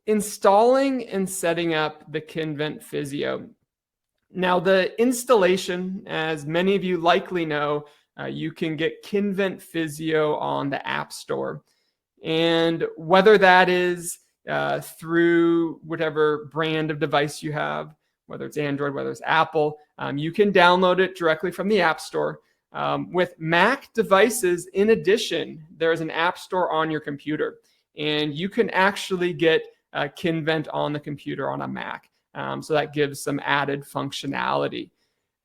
installing and setting up the Kinvent Physio. Now, the installation, as many of you likely know, you can get Kinvent Physio on the App Store. And whether that is through whatever brand of device you have, whether it's Android, whether it's Apple, you can download it directly from the App Store. With Mac devices, in addition, there's an App Store on your computer, and you can actually get Kinvent on the computer on a Mac. So that gives some added functionality.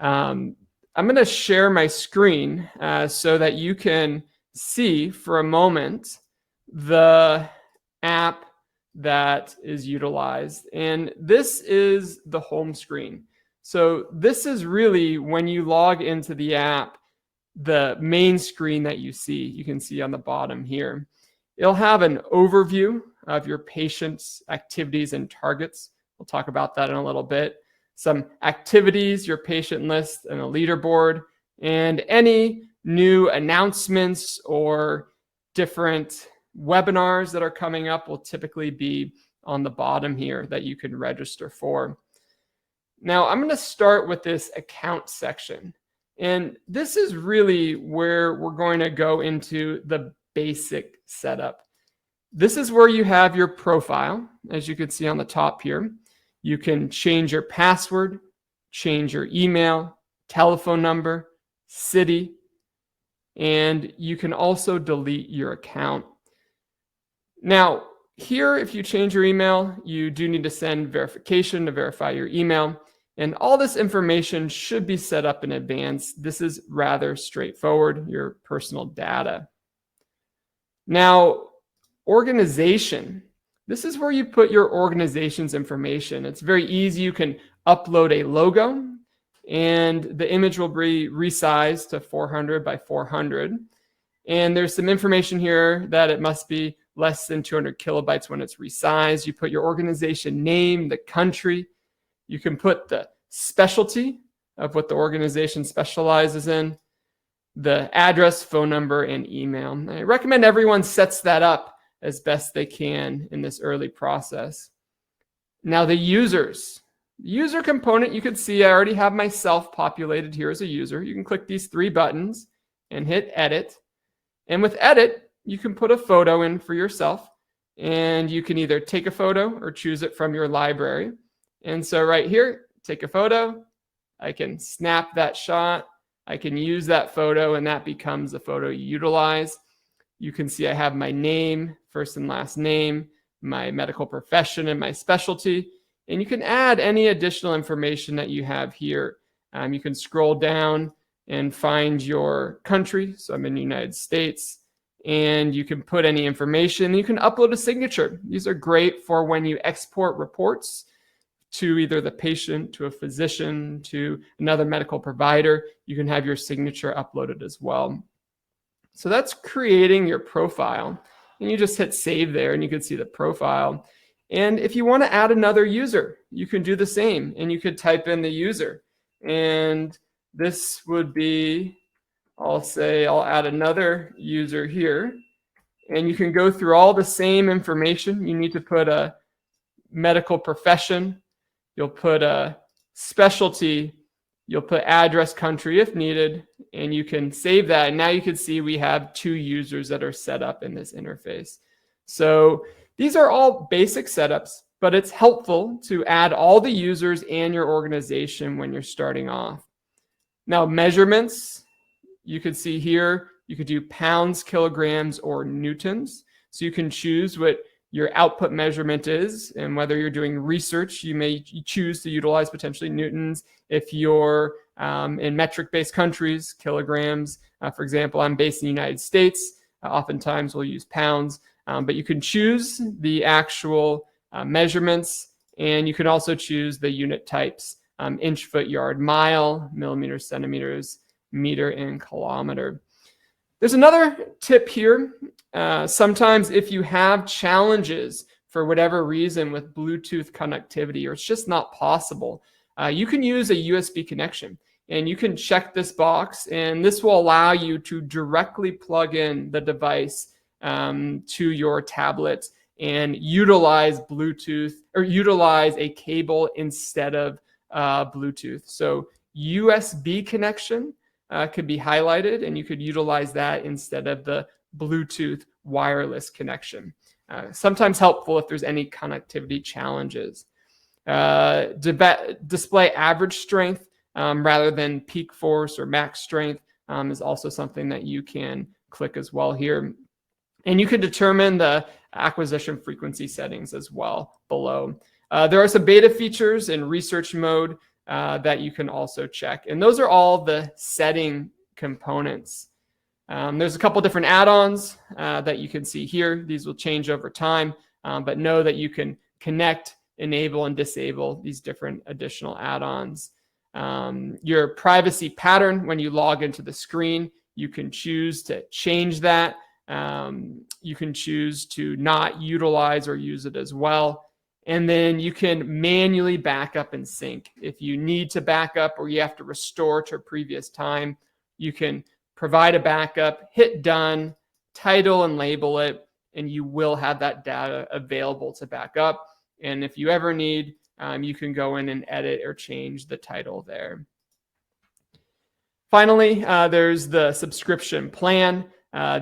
I'm going to share my screen so that you can see for a moment the app that is utilized. And this is the home screen. So this is really when you log into the app, the main screen that you see. You can see on the bottom here. It'll have an overview of your patient's activities and targets. We'll talk about that in a little bit. Some activities, your patient list, and a leaderboard, and any new announcements or different webinars that are coming up will typically be on the bottom here that you can register for. Now, I'm going to start with this account section. And this is really where we're going to go into the basic setup. This is where you have your profile, as you can see on the top here. You can change your password, change your email, telephone number, city, and you can also delete your account. Now, here, if you change your email, you do need to send verification to verify your email. And all this information should be set up in advance. This is rather straightforward, your personal data. Now, organization. This is where you put your organization's information. It's very easy. You can upload a logo, and the image will be resized to 400 by 400. And there's some information here that it must be less than 200 kilobytes when it's resized. You put your organization name, the country. You can put the specialty of what the organization specializes in, the address, phone number, and email. I recommend everyone sets that up as best they can in this early process. Now, the users. The user component, you can see I already have myself populated here as a user. You can click these three buttons and hit edit. And with edit, you can put a photo in for yourself, and you can either take a photo or choose it from your library. And so right here, take a photo. I can snap that shot. I can use that photo, and that becomes the photo you utilize. You can see I have my name, first and last name, my medical profession, and my specialty. And you can add any additional information that you have here. You can scroll down and find your country. So I'm in the United States. And you can put any information. You can upload a signature. These are great for when you export reports to either the patient, to a physician, to another medical provider. You can have your signature uploaded as well. So that's creating your profile. And you just hit save there, and you can see the profile. And if you want to add another user, you can do the same. And you could type in the user. And this would be, I'll add another user here. And you can go through all the same information. You need to put a medical profession. You'll put a specialty. You'll put address, country if needed, and you can save that. And now you can see we have 2 users that are set up in this interface. So these are all basic setups, but it's helpful to add all the users and your organization when you're starting off. Now, measurements, you could see here, you could do pounds, kilograms, or newtons. So you can choose what your output measurement is, and whether you're doing research, you may choose to utilize potentially newtons. If you're in metric-based countries, kilograms. For example, I'm based in the United States. Oftentimes we'll use pounds, but you can choose the actual measurements, and you can also choose the unit types, inch, foot, yard, mile, millimeters, centimeters, meter, and kilometer. There's another tip here. Sometimes if you have challenges for whatever reason with Bluetooth connectivity, or it's just not possible, you can use a USB connection, and you can check this box, and this will allow you to directly plug in the device to your tablet and utilize Bluetooth or utilize a cable instead of Bluetooth. So USB connection could be highlighted, and you could utilize that instead of the Bluetooth wireless connection. Sometimes helpful if there's any connectivity challenges. Display average strength rather than peak force or max strength is also something that you can click as well here. And you can determine the acquisition frequency settings as well below. There are some beta features in research mode that you can also check. And those are all the setting components. There's a couple different add-ons that you can see here. These will change over time, but know that you can connect, enable, and disable these different additional add-ons. Your privacy pattern, when you log into the screen, you can choose to change that. You can choose to not utilize or use it as well. And then you can manually back up and sync. If you need to back up or you have to restore to a previous time, you can provide a backup, hit done, title and label it, and you will have that data available to back up. And if you ever need, you can go in and edit or change the title there. Finally, there's the subscription plan.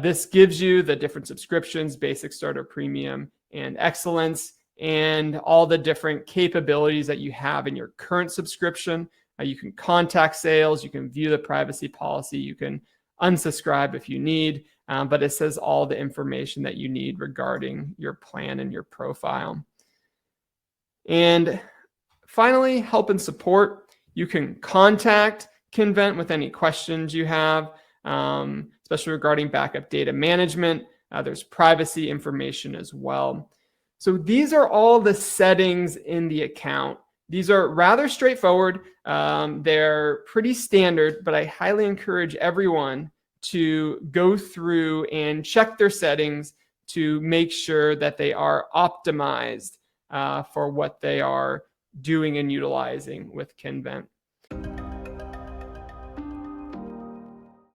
This gives you the different subscriptions: Basic, Starter, Premium, and Excellence, and all the different capabilities that you have in your current subscription. You can contact sales, you can view the privacy policy, you can unsubscribe if you need, but it says all the information that you need regarding your plan and your profile. And finally, help and support. You can contact Kinvent with any questions you have, especially regarding backup data management. There's privacy information as well. So these are all the settings in the account. These are rather straightforward. They're pretty standard, but I highly encourage everyone to go through and check their settings to make sure that they are optimized for what they are doing and utilizing with Kinvent.